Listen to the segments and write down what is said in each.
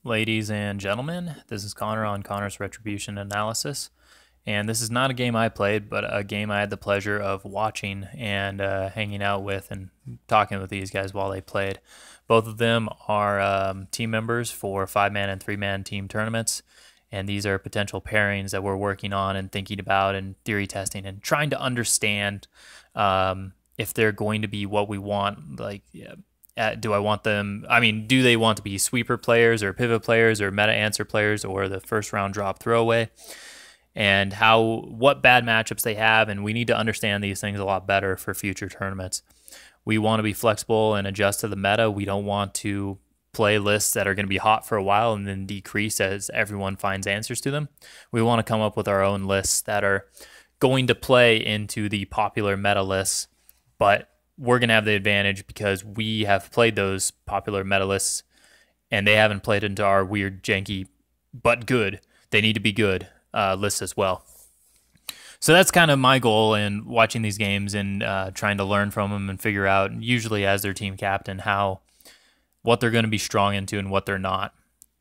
ladies and gentlemen. This is Connor on Connor's Retribution Analysis. And this is not a game I played, but a game I had the pleasure of watching and hanging out with and talking with these guys while they played. Both of them are team members for 5-man and 3-man team tournaments. And these are potential pairings that we're working on and thinking about and theory testing and trying to understand if they're going to be what we want. Like, do I want them? I mean, do they want to be sweeper players or pivot players or meta answer players or the first round drop throwaway? And what bad matchups they have, and we need to understand these things a lot better for future tournaments. We want to be flexible and adjust to the meta. We don't want to play lists that are going to be hot for a while and then decrease as everyone finds answers to them. We want to come up with our own lists that are going to play into the popular meta lists, but we're going to have the advantage because we have played those popular meta lists and they haven't played into our weird, janky, but good. They need to be good lists as well. So that's kind of my goal in watching these games and trying to learn from them and figure out, usually as their team captain, what they're going to be strong into and what they're not,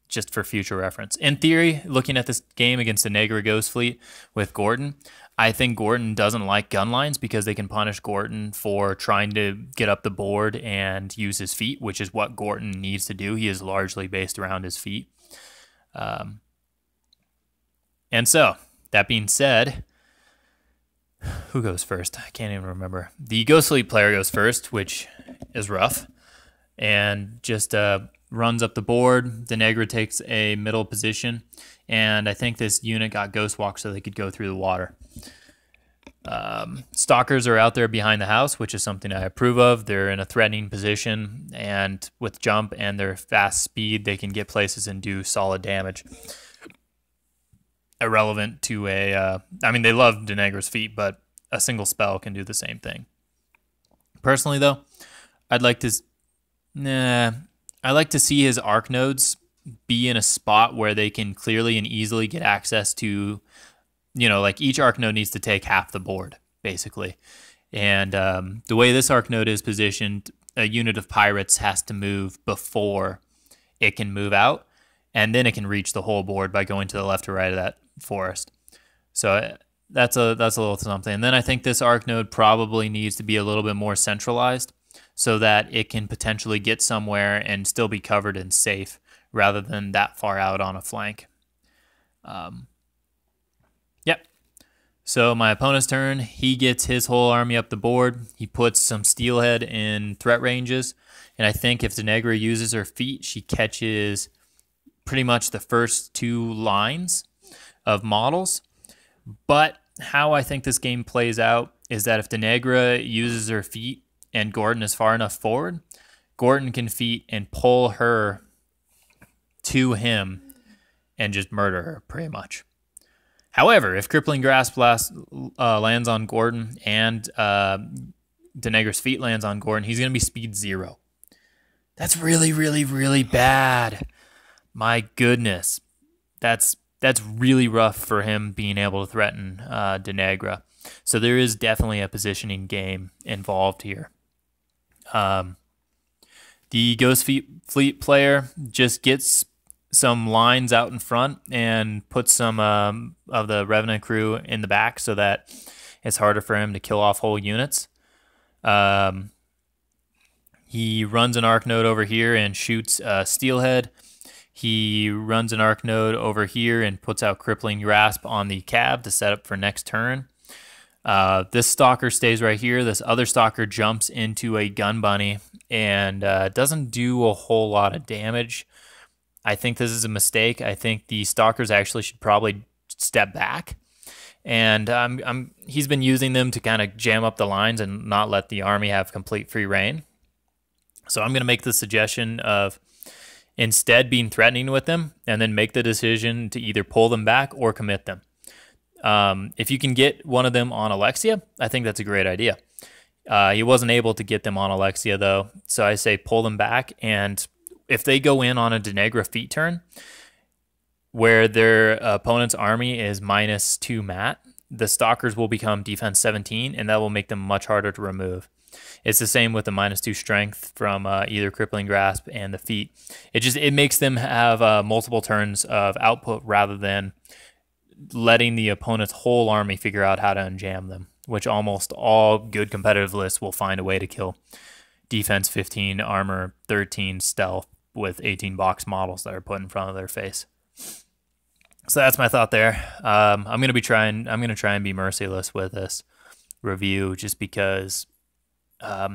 just for future reference. In theory, looking at this game against the Deneghra Ghost Fleet with Gorten, I think Gorten doesn't like gun lines because they can punish Gorten for trying to get up the board and use his feet, which is what Gorten needs to do. He is largely based around his feet. And so, that being said, who goes first? I can't even remember. The Ghost Fleet player goes first, which is rough, and just runs up the board. Deneghra takes a middle position, and I think this unit got Ghost Walk so they could go through the water. Stalkers are out there behind the house, which is something I approve of. They're in a threatening position, and with jump and their fast speed, they can get places and do solid damage. Irrelevant to I mean, they love Deneghra's feet, but a single spell can do the same thing. Personally, though, I'd like to see his arc nodes be in a spot where they can clearly and easily get access to, like each arc node needs to take half the board, basically. And the way this arc node is positioned, a unit of pirates has to move before it can move out, and then it can reach the whole board by going to the left or right of that forest. So that's a little something. And then I think this arc node probably needs to be a little bit more centralized so that it can potentially get somewhere and still be covered and safe rather than that far out on a flank. Yep. So my opponent's turn, he gets his whole army up the board. He puts some Steelhead in threat ranges. And I think if Deneghra uses her feet, she catches pretty much the first two lines of models. But how I think this game plays out is that if Deneghra uses her feet and Gorten is far enough forward, Gorten can feet and pull her to him and just murder her pretty much. However, if Crippling Grasp lands on Gorten and Deneghra's feet lands on Gorten, he's going to be speed 0. That's really, really, really bad. My goodness. That's really rough for him being able to threaten Deneghra. So there is definitely a positioning game involved here. The Ghost Fleet player just gets some lines out in front and puts some of the Revanant crew in the back so that it's harder for him to kill off whole units. He runs an arc node over here and shoots Steelhead. He runs an arc node over here and puts out Crippling Grasp on the cab to set up for next turn. This Stalker stays right here. This other Stalker jumps into a Gun Bunny and doesn't do a whole lot of damage. I think this is a mistake. I think the Stalkers actually should probably step back. And he's been using them to kind of jam up the lines and not let the army have complete free reign. So I'm going to make the suggestion of instead being threatening with them and then make the decision to either pull them back or commit them. If you can get one of them on Alexia, I think that's a great idea. He wasn't able to get them on Alexia, though, so I say pull them back, and if they go in on a Deneghra feet turn, where their opponent's army is -2 mat, the Stalkers will become defense 17, and that will make them much harder to remove. It's the same with the -2 strength from either Crippling Grasp and the feat. It makes them have multiple turns of output rather than letting the opponent's whole army figure out how to unjam them, which almost all good competitive lists will find a way to kill. Defense 15, armor 13, stealth with 18 box models that are put in front of their face. So that's my thought there. I'm gonna try and be merciless with this review just because I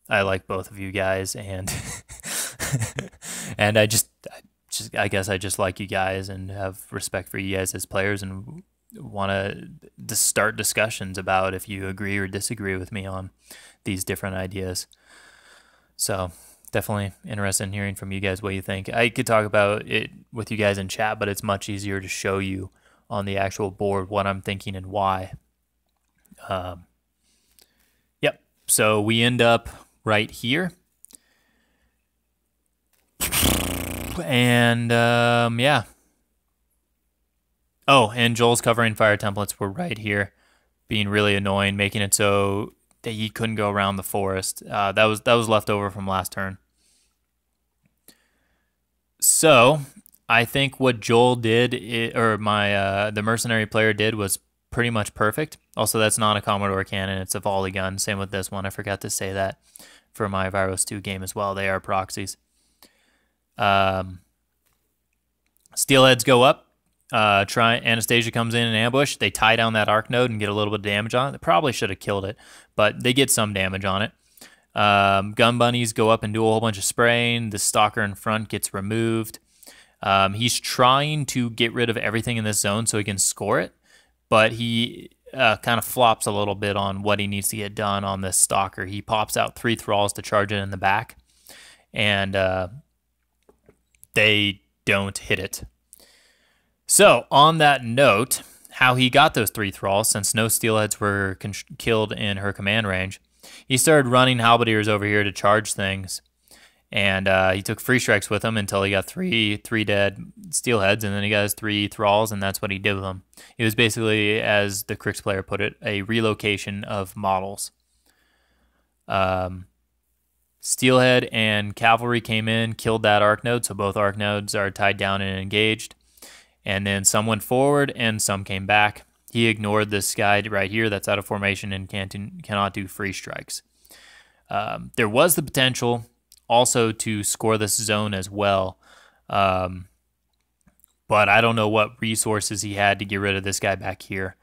like both of you guys, and and I guess I just like you guys and have respect for you guys as players and want to start discussions about if you agree or disagree with me on these different ideas. So definitely interested in hearing from you guys what you think. I could talk about it with you guys in chat, but it's much easier to show you on the actual board what I'm thinking and why. Yep. So we end up right here. And yeah. Oh, and Joel's covering fire templates were right here, being really annoying, making it so that he couldn't go around the forest. That was left over from last turn. So I think what Joel did, the mercenary player did, was pretty much perfect. Also, that's not a Commodore cannon; it's a volley gun. Same with this one. I forgot to say that for my Virus 2 game as well. They are proxies. Steelheads go up. Anastsia comes in and ambush. They tie down that arc node and get a little bit of damage on it. They probably should have killed it, but they get some damage on it. Gun bunnies go up and do a whole bunch of spraying. The stalker in front gets removed. He's trying to get rid of everything in this zone so he can score it, but he kind of flops a little bit on what he needs to get done on this stalker. He pops out 3 thralls to charge it in the back, and they don't hit it. So, on that note, how he got those 3 thralls, since no steelheads were killed in her command range, he started running halberdiers over here to charge things, and he took free strikes with them until he got three dead steelheads, and then he got his 3 thralls, and that's what he did with them. It was basically, as the Crix player put it, a relocation of models. Steelhead and cavalry came in, killed that arc node, so both arc nodes are tied down and engaged. And then some went forward and some came back. He ignored this guy right here that's out of formation and cannot do free strikes. There was the potential also to score this zone as well. But I don't know what resources he had to get rid of this guy back here.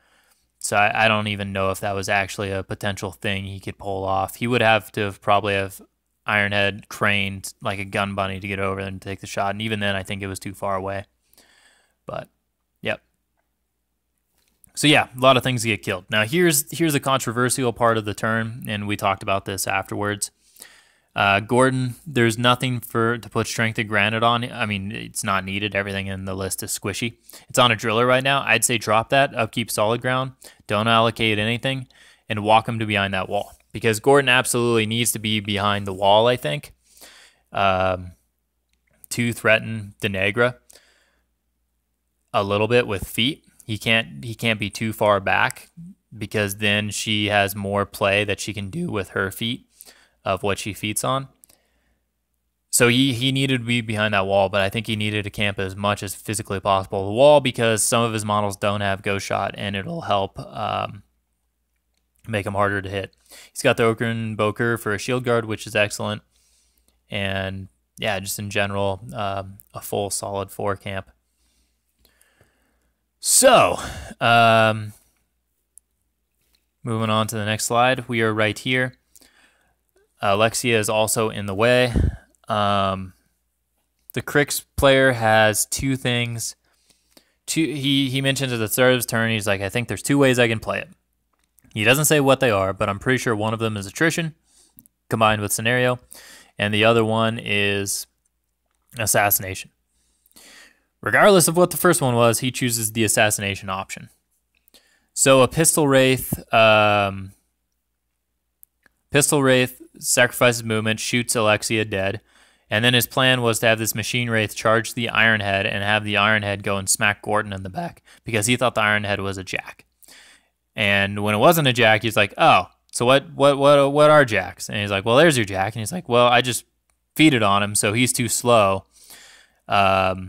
So I don't even know if that was actually a potential thing he could pull off. He would have to probably have Ironhead craned like a gun bunny to get over there and take the shot. And even then, I think it was too far away. But, yep. So yeah, a lot of things get killed. Now here's a controversial part of the turn, and we talked about this afterwards. Gorten, there's nothing to put Strength of Granite on. I mean, it's not needed. Everything in the list is squishy. It's on a driller right now. I'd say drop that, upkeep solid ground, don't allocate anything, and walk him to behind that wall. Because Gorten absolutely needs to be behind the wall, I think, to threaten Deneghra a little bit with feet. He can't be too far back, because then she has more play that she can do with her feet of what she feeds on. So he needed to be behind that wall, but I think he needed to camp as much as physically possible the wall, because some of his models don't have ghost shot, and it'll help make him harder to hit. He's got the Okran Boker for a shield guard, which is excellent. And yeah, just in general, a full solid 4 camp. So, moving on to the next slide, we are right here. Alexia is also in the way. The Crix player has 2 things. He mentions at the start of his turn, he's like, I think there's 2 ways I can play it. He doesn't say what they are, but I'm pretty sure one of them is attrition combined with scenario, and the other one is assassination. Regardless of what the first one was, he chooses the assassination option. So a pistol wraith sacrifices movement, shoots Alexia dead, and then his plan was to have this machine wraith charge the Ironhead and have the Ironhead go and smack Gorten in the back, because he thought the Ironhead was a jack. And when it wasn't a jack, he's like, oh, so what are jacks? And he's like, well, there's your jack. And he's like, well, I just feeded on him, so he's too slow to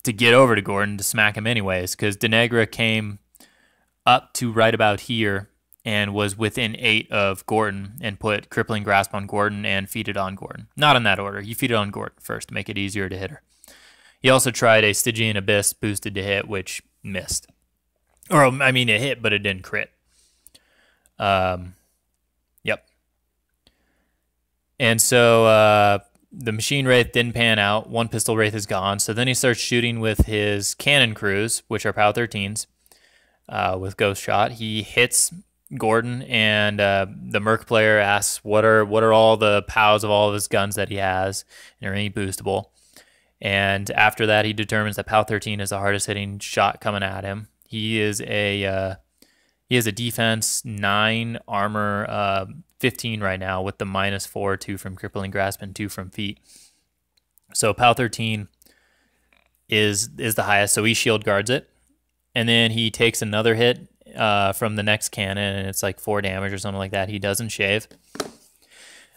get over to Gorten to smack him anyways, because Deneghra came up to right about here and was within 8 of Gorten and put Crippling Grasp on Gorten and feeded on Gorten. Not in that order. He feeded on Gorten first to make it easier to hit her. He also tried a Stygian Abyss boosted to hit, which missed. Or, I mean, it hit, but it didn't crit. Yep. And so the Machine Wraith didn't pan out. One Pistol Wraith is gone. So then he starts shooting with his Cannon Crews, which are POW 13s, with Ghost Shot. He hits Gorten, and the Merc player asks, what are all the POWs of all of his guns that he has, and are any boostable? And after that, he determines that POW 13 is the hardest hitting shot coming at him. He is a defense 9, armor 15 right now, with the -4, 2 from Crippling Grasp and 2 from Feet. So POW 13 is the highest, so he shield guards it. And then he takes another hit from the next cannon, and it's like 4 damage or something like that. He doesn't shave.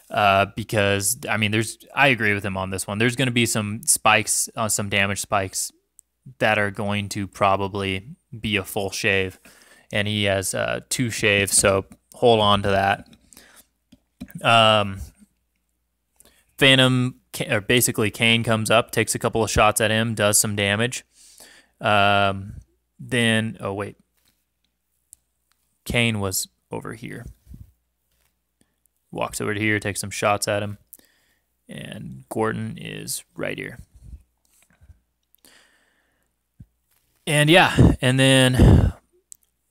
Because, I mean, I agree with him on this one. There's going to be some spikes, some damage spikes that are going to probably be a full shave. And he has 2 shaves, so hold on to that. Phantom, or basically Kane comes up, takes a couple of shots at him, does some damage. Then, oh wait, Kane was over here. Walks over to here, takes some shots at him, and Gorten is right here. And yeah, and then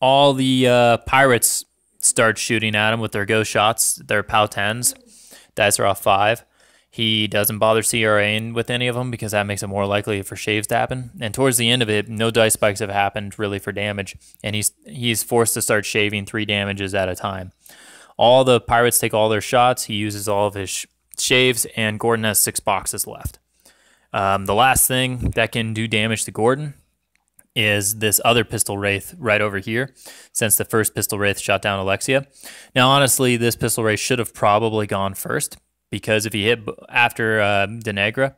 all the pirates start shooting at him with their ghost shots, their POW 10s. Dice are off 5. He doesn't bother CRAing with any of them because that makes it more likely for shaves to happen. And towards the end of it, no dice spikes have happened really for damage, and he's forced to start shaving 3 damages at a time. All the pirates take all their shots. He uses all of his shaves, and Gorten has 6 boxes left. The last thing that can do damage to Gorten is this other Pistol Wraith right over here, since the first Pistol Wraith shot down Alexia. Now, honestly, this Pistol Wraith should have probably gone first, because if he hit after Deneghra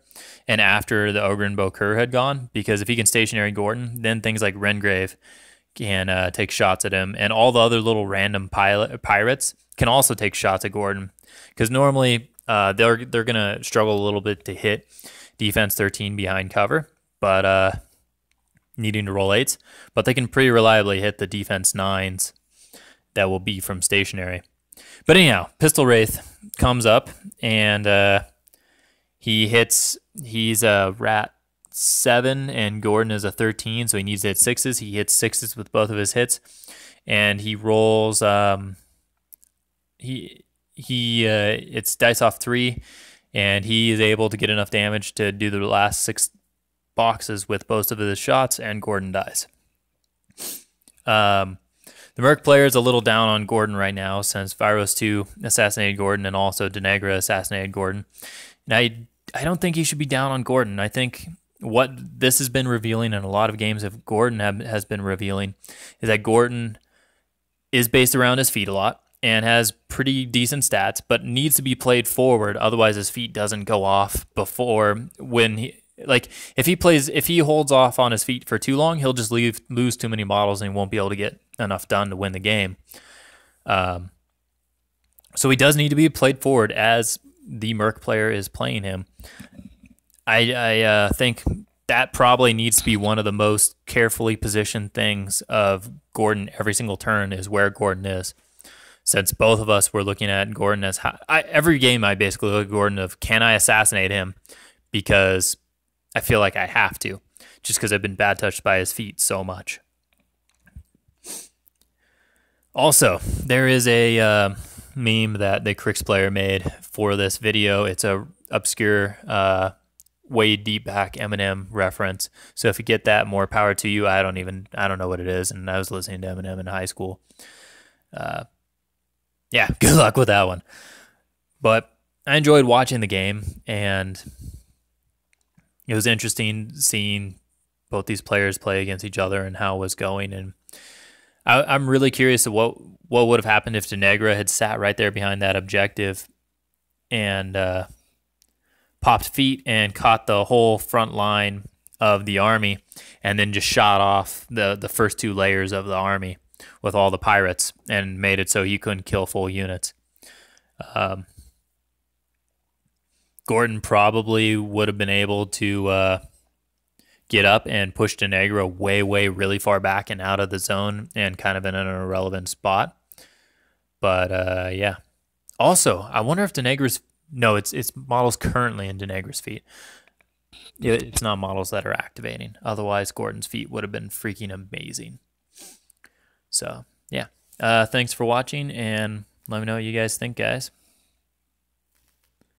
and after the Ogre and Bokur had gone, because if he can stationary Gorten, then things like Rengrave can take shots at him, and all the other little random pirates can also take shots at Gorten, because normally they're gonna struggle a little bit to hit defense 13 behind cover, but needing to roll 8s, but they can pretty reliably hit the defense 9s that will be from stationary. But anyhow, Pistol Wraith comes up, and he's a rat 7 and Gorten is a 13, so he needs to hit 6s. He hits 6s with both of his hits, and he rolls it's dice off 3, and he is able to get enough damage to do the last 6 boxes with both of his shots, and Gorten dies. The Merc player is a little down on Gorten right now, since Virus 2 assassinated Gorten, and also Deneghra assassinated Gorten. And I don't think he should be down on Gorten. I think what this has been revealing, and a lot of games of Gorten has been revealing, is that Gorten is based around his feet a lot and has pretty decent stats, but needs to be played forward. Otherwise, his feet doesn't go off before when he, like, if he holds off on his feet for too long, he'll just lose too many models, and he won't be able to get enough done to win the game. So he does need to be played forward as the Merc player is playing him. I think that probably needs to be one of the most carefully positioned things of Gorten every single turn, is where Gorten is. Since both of us were looking at Gorten as every game, I basically look at Gorten of, can I assassinate him? Because I feel like I have to, just because I've been bad touched by his feet so much. Also, there is a meme that the Crix player made for this video. It's a obscure, way deep back Eminem reference. So if you get that, more power to you. I don't know what it is, and I was listening to Eminem in high school. Yeah, good luck with that one. But I enjoyed watching the game, and it was interesting seeing both these players play against each other and how it was going. And I'm really curious of what would have happened if Deneghra had sat right there behind that objective and popped feet and caught the whole front line of the army, and then just shot off the first two layers of the army with all the pirates and made it so he couldn't kill full units. Gorten probably would have been able to get up and push Deneghra way really far back and out of the zone and kind of in an irrelevant spot. But yeah. Also, I wonder if Deneghra's... No, it's models currently in Deneghra's feet. It's not models that are activating. Otherwise, Gorten's feet would have been freaking amazing. So, yeah. Thanks for watching, and let me know what you guys think, guys.